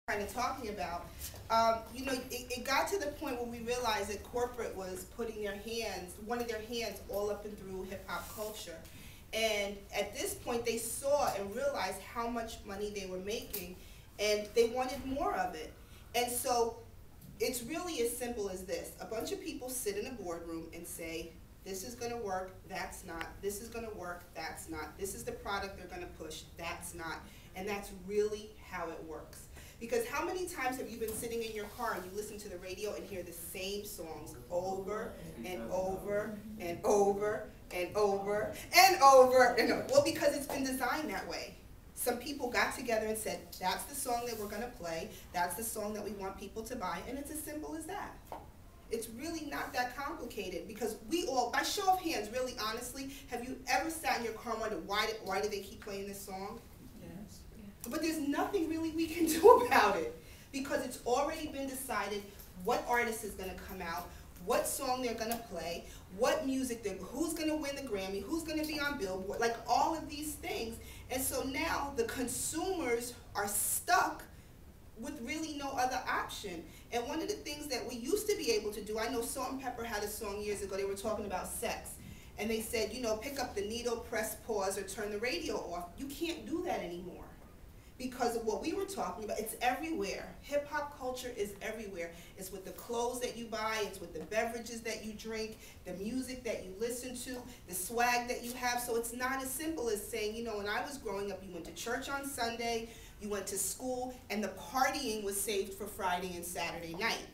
kind of talking about, it got to the point where we realized that corporate was putting their hands, one of their hands, all up and through hip hop culture. And at this point, they saw and realized how much money they were making, and they wanted more of it. And so it's really as simple as this. A bunch of people sit in a boardroom and say, this is going to work, that's not. This is going to work, that's not. This is the product they're going to push, that's not. And that's really how it works. Because how many times have you been sitting in your car and you listen to the radio and hear the same songs over and over and over and over and over and over? Well, because it's been designed that way. Some people got together and said, that's the song that we're going to play, that's the song that we want people to buy, and it's as simple as that. It's really not that complicated, because we all, by show of hands, really honestly, have you ever sat in your car and wondered why do they keep playing this song? Yes. But there's nothing really we can do about it, because it's already been decided what artist is going to come out, what song they're going to play, what music, who's going to win the Grammy, who's going to be on Billboard, like all of these things. And so now the consumers are stuck with really no other option. And one of the things that we used to be able to do, I know Salt and Pepper had a song years ago, they were talking about sex. And they said, pick up the needle, press pause, or turn the radio off. You can't do that anymore, because of what we were talking about. It's everywhere. Hip hop culture is everywhere. It's with the clothes that you buy, it's with the beverages that you drink, the music that you listen to, the swag that you have. So it's not as simple as saying, when I was growing up, you went to church on Sunday, you went to school, and the partying was saved for Friday and Saturday night.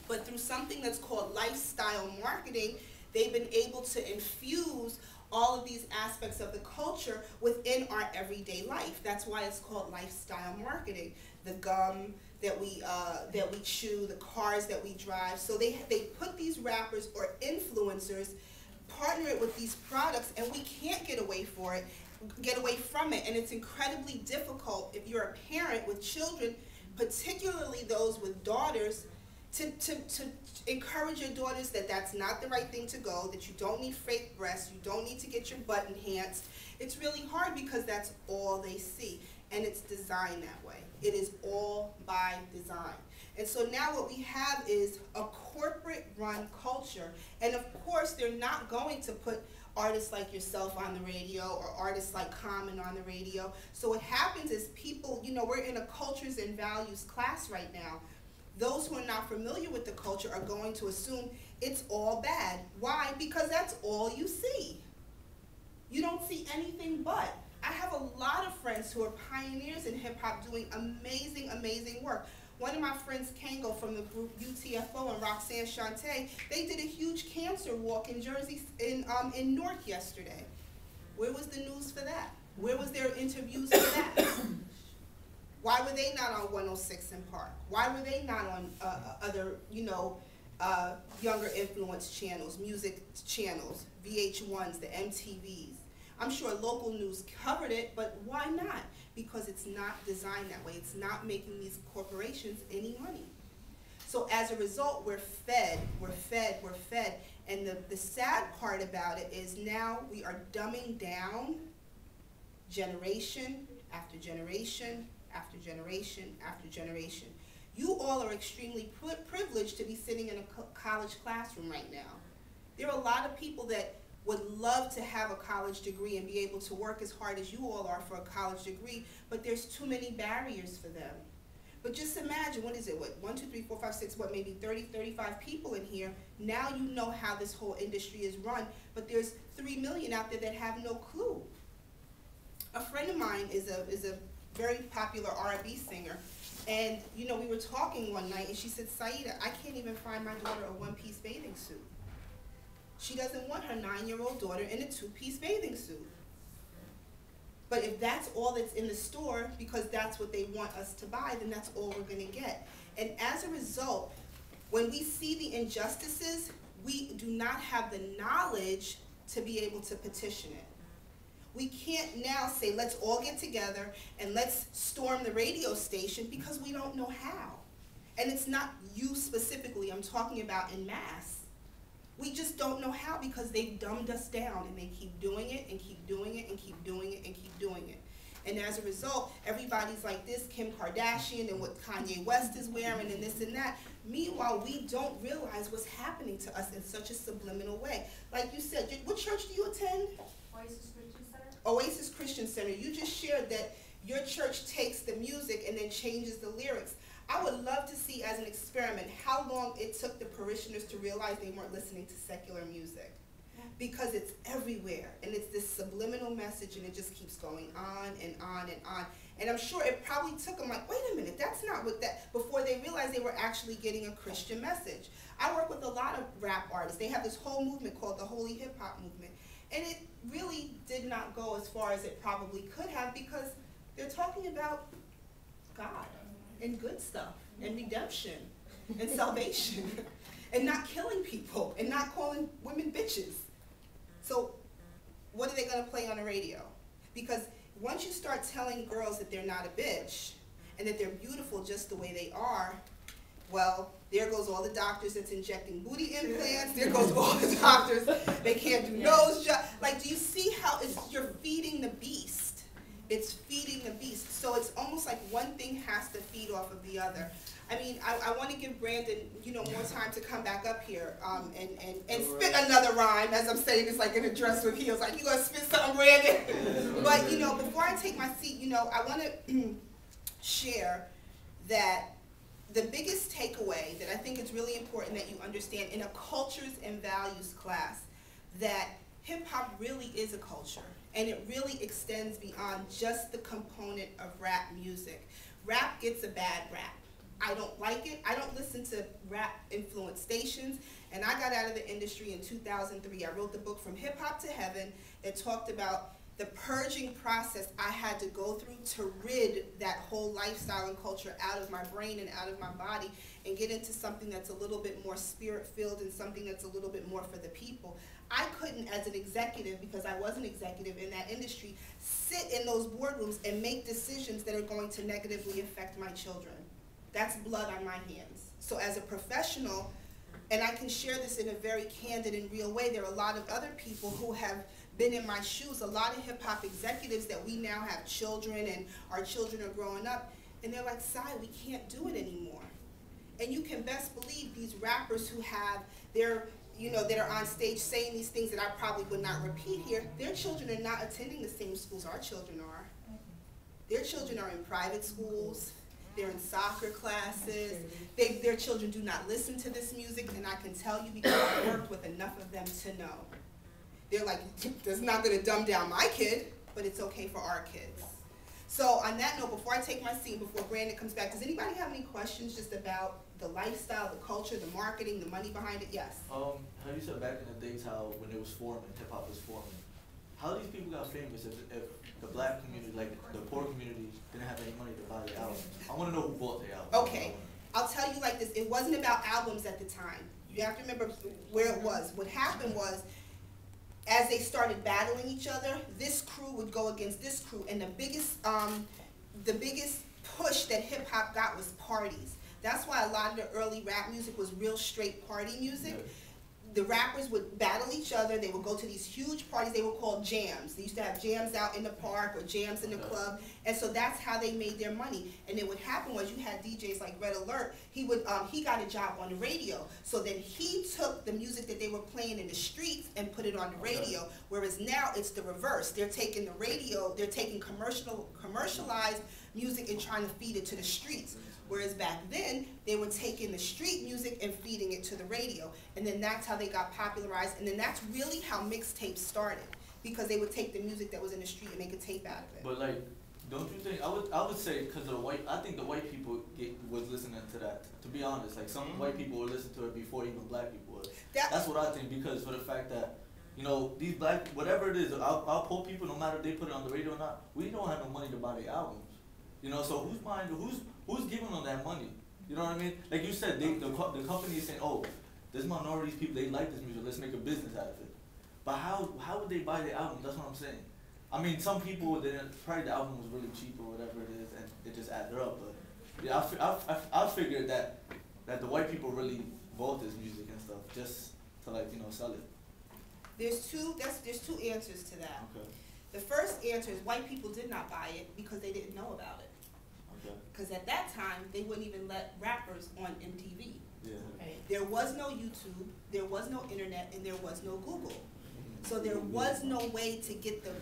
But through something that's called lifestyle marketing, they've been able to infuse all of these aspects of the culture within our everyday life. That's why it's called lifestyle marketing. The gum that we chew, the cars that we drive. So they put these rappers or influencers, partner it with these products, and we can't get away from it. And it's incredibly difficult if you're a parent with children, particularly those with daughters, to encourage your daughters that that's not the right thing to go, that you don't need fake breasts, you don't need to get your butt enhanced. It's really hard because that's all they see, and it's designed that way. It is all by design. And so now what we have is a corporate-run culture, and of course they're not going to put artists like yourself on the radio or artists like Common on the radio. So what happens is people, we're in a cultures and values class right now. Those who are not familiar with the culture are going to assume it's all bad. Why? Because that's all you see. You don't see anything but. I have a lot of friends who are pioneers in hip-hop doing amazing, amazing work. One of my friends, Kango, from the group UTFO, and Roxanne Shante, they did a huge cancer walk in Jersey, in Newark yesterday. Where was the news for that? Where was their interviews for that? Why were they not on 106 in Park? Why were they not on other, younger influence channels, music channels, VH1s, the MTVs? I'm sure local news covered it, but why not? Because it's not designed that way. It's not making these corporations any money. So as a result, we're fed. And the sad part about it is now we are dumbing down generation after generation after generation after generation. You all are extremely privileged to be sitting in a college classroom right now. There are a lot of people that would love to have a college degree and be able to work as hard as you all are for a college degree, but there's too many barriers for them. But just imagine, what is it, 1, 2, 3, 4, 5, 6, maybe 30, 35 people in here. Now you know how this whole industry is run, but there's 3 million out there that have no clue. A friend of mine is a very popular R&B singer, and we were talking one night, and she said, Saideh, I can't even find my daughter a one-piece bathing suit. She doesn't want her 9-year-old daughter in a 2-piece bathing suit. But if that's all that's in the store, because that's what they want us to buy, then that's all we're going to get. And as a result, when we see the injustices, we do not have the knowledge to be able to petition it. We can't now say, let's all get together and let's storm the radio station, because we don't know how. And it's not you specifically, I'm talking about en masse. We just don't know how, because they've dumbed us down, and they keep doing it and keep doing it and keep doing it and keep doing it. And as a result, everybody's like this, Kim Kardashian and what Kanye West is wearing and this and that. Meanwhile, we don't realize what's happening to us in such a subliminal way. Like you said, what church do you attend? Oasis Christian Center. Oasis Christian Center. You just shared that your church takes the music and then changes the lyrics. I would love to see as an experiment how long it took the parishioners to realize they weren't listening to secular music. Because it's everywhere, and it's this subliminal message, and it just keeps going on and on and on. And I'm sure it probably took them like, wait a minute, that's not what that, before they realized they were actually getting a Christian message. I work with a lot of rap artists. They have this whole movement called the Holy Hip Hop Movement. And it really did not go as far as it probably could have, because they're talking about God and good stuff and redemption and salvation and not killing people and not calling women bitches. So what are they going to play on the radio? Because once you start telling girls that they're not a bitch and that they're beautiful just the way they are, well, there goes all the doctors that's injecting booty implants. There goes all the doctors. They can't do nose jobs. Like, do you see how you're feeding the beast? It's feeding the beast. So it's almost like one thing has to feed off of the other. I mean, I want to give Brandon, more time to come back up here and spit another rhyme. As I'm saying, it's like in a dress with heels. Like, you gonna spit something, Brandon? But before I take my seat, I want to share that the biggest takeaway that I think is really important that you understand in a cultures and values class, that hip hop really is a culture, and it really extends beyond just the component of rap music. Rap gets a bad rap. I don't like it. I don't listen to rap-influenced stations, and I got out of the industry in 2003. I wrote the book From Hip Hop to Heaven that talked about the purging process I had to go through to rid that whole lifestyle and culture out of my brain and out of my body and get into something that's a little bit more spirit-filled and something that's a little bit more for the people. I couldn't, as an executive, because I was an executive in that industry, sit in those boardrooms and make decisions that are going to negatively affect my children. That's blood on my hands. So as a professional, and I can share this in a very candid and real way, there are a lot of other people who have been in my shoes, a lot of hip hop executives that we now have children and our children are growing up, and they're like, Sai, we can't do it anymore. And you can best believe these rappers who have their, that are on stage saying these things that I probably would not repeat here, their children are not attending the same schools our children are. Their children are in private schools. They're in soccer classes. Their children do not listen to this music, and I can tell you because I worked with enough of them to know. They're like, that's not going to dumb down my kid, but it's okay for our kids. So on that note, before I take my seat, before Brandon comes back, does anybody have any questions just about the lifestyle, the culture, the marketing, the money behind it? Yes? How you said back in the days how when it was forming, hip-hop was forming, how these people got famous if the black community, like the poor community, didn't have any money to buy the album? I want to know who bought the album. Okay, I'll tell you like this. It wasn't about albums at the time. You have to remember where it was. What happened was, as they started battling each other, this crew would go against this crew, and the biggest push that hip hop got was parties. That's why a lot of the early rap music was real straight party music. Yeah. The rappers would battle each other. They would go to these huge parties. They were called jams. They used to have jams out in the park or jams in the club. And so that's how they made their money. And then what happened was you had DJs like Red Alert. He got a job on the radio. So then he took the music that they were playing in the streets and put it on the radio. Whereas now it's the reverse. They're taking the radio, they're taking commercialized music and trying to feed it to the streets. Whereas back then, they were taking the street music and feeding it to the radio. And then that's how they got popularized. And then that's really how mixtapes started. Because they would take the music that was in the street and make a tape out of it. But like, don't you think, I would say, because I think the white people was listening to that. To be honest, like some white people would listen to it before even black people would. That's what I think, because for the fact that, these black, whatever it is, our poor people, no matter if they put it on the radio or not, we don't have no money to buy the albums. So who's giving them that money? You know what I mean? Like you said, the company is saying, oh, there's minorities, people, they like this music, let's make a business out of it. But how would they buy the album? That's what I'm saying. I mean, some people, probably the album was really cheap or whatever it is, and it just added up. But yeah, I figured that the white people really bought this music and stuff just to sell it. There's two answers to that. Okay. The first answer is white people did not buy it because they didn't know about it. Okay. Because at that time, they wouldn't even let rappers on MTV. Yeah. Right. There was no YouTube, there was no internet, and there was no Google. So there was no way to get them.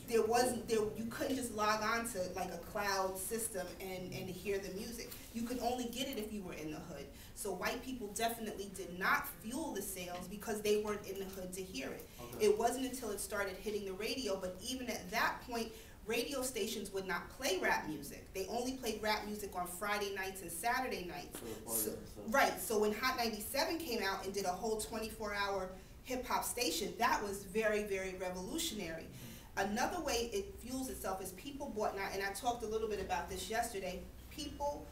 You couldn't just log on to like a cloud system and hear the music. You could only get it if you were in the hood. So white people definitely did not fuel the sales because they weren't in the hood to hear it. Okay. It wasn't until it started hitting the radio, but even at that point, radio stations would not play rap music. They only played rap music on Friday nights and Saturday nights. Right, so when Hot 97 came out and did a whole 24-hour hip-hop station, that was very, very revolutionary. Another way it fuels itself is people bought, and I talked a little bit about this yesterday, people,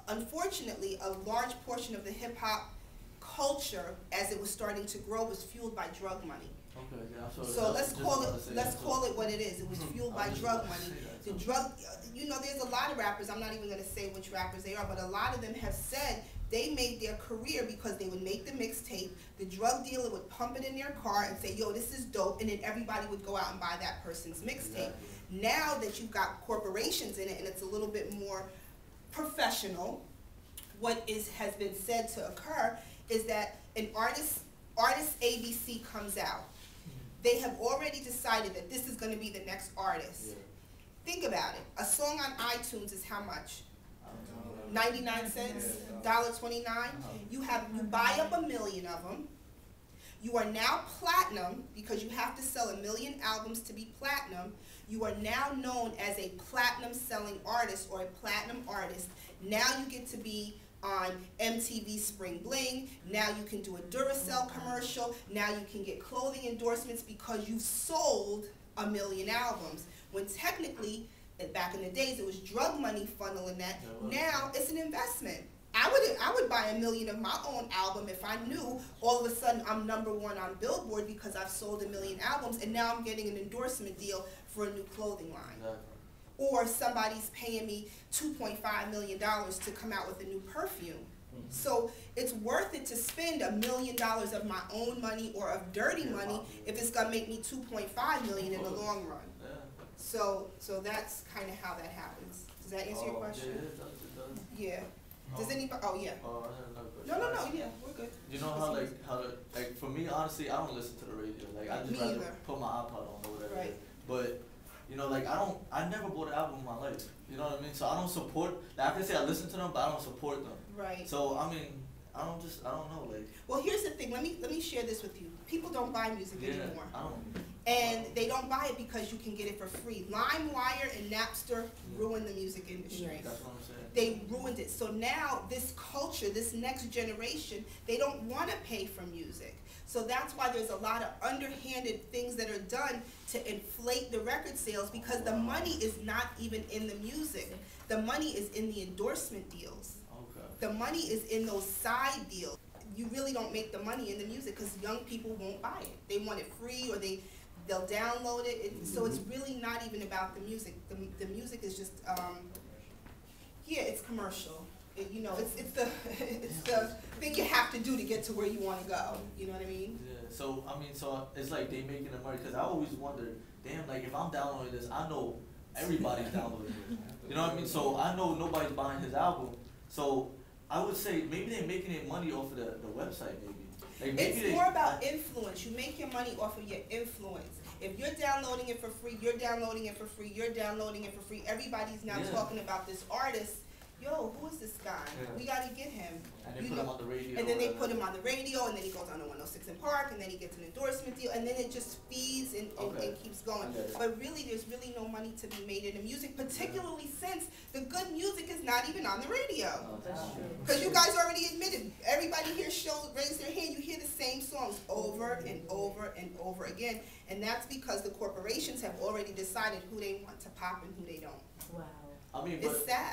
unfortunately, a large portion of the hip-hop culture, as it was starting to grow, was fueled by drug money. Okay, yeah, so let's call it what it is. It was fueled by drug money. The drug, you know, there's a lot of rappers, I'm not even going to say which rappers they are, but a lot of them have said they made their career because they would make the mixtape, the drug dealer would pump it in their car and say, yo, this is dope, and then everybody would go out and buy that person's mixtape. Exactly. Now that you've got corporations in it and it's a little bit more professional, what has been said to occur is that an artist ABC comes out. They have already decided that this is going to be the next artist. Yeah. Think about it. A song on iTunes is how much? 99 cents, $1.29. You buy up 1 million of them. You are now platinum because you have to sell 1 million albums to be platinum. You are now known as a platinum selling artist or a platinum artist. Now you get to be on MTV Spring Bling. Now you can do a Duracell commercial. Now you can get clothing endorsements because you sold 1 million albums. When technically, back in the days, it was drug money funneling that. Now it's an investment. I would buy 1 million of my own album if I knew all of a sudden I'm #1 on Billboard because I've sold 1 million albums and now I'm getting an endorsement deal for a new clothing line. Exactly. Or somebody's paying me $2.5 million to come out with a new perfume. Mm-hmm. So it's worth it to spend $1 million of my own money or of dirty money if it's gonna make me $2.5 million in the long run. Yeah. So that's kind of how that happens. Does that answer your question? Yeah, it does. Yeah. Does anybody? Oh yeah. No. Yeah, we're good. You know how for me, honestly, I don't listen to the radio. Like I just rather put my iPod on or whatever. Right. But you know, like I never bought an album in my life. You know what I mean? So I don't support. Like I can say I listen to them, but I don't support them. Right. So I mean, I don't know. Like. Well, here's the thing. Let me share this with you. People don't buy music anymore. I don't. And they don't buy it because you can get it for free. LimeWire and Napster ruined the music industry. That's what I'm saying. They ruined it. So now this culture, this next generation, they don't want to pay for music. So that's why there's a lot of underhanded things that are done to inflate the record sales because the money is not even in the music. The money is in the endorsement deals. Okay. The money is in those side deals. You really don't make the money in the music because young people won't buy it. They want it free or they'll download it. So it's really not even about the music. The music is just, yeah, it's commercial. You know, it's the thing you have to do to get to where you want to go. You know what I mean? Yeah. So it's like they making the money because I always wondered, damn, like if I'm downloading this, I know everybody's downloading it. You know what I mean? So I know nobody's buying his album. So I would say maybe they're making it money off of the website, maybe. Like maybe it's more about influence. You make your money off of your influence. If you're downloading it for free, you're downloading it for free, you're downloading it for free. Everybody's now talking about this artist. Yo, who is this guy? Yeah. We got to get him. And they put him on the radio. And then they put him on the radio, and then he goes on to 106 in Park, and then he gets an endorsement deal, and then it just feeds and keeps going. But really, there's really no money to be made in the music, particularly since the good music is not even on the radio. Because you guys already admitted, everybody here raised their hand, you hear the same songs over and over and over again, and that's because the corporations have already decided who they want to pop and who they don't. Wow. I mean, it's sad.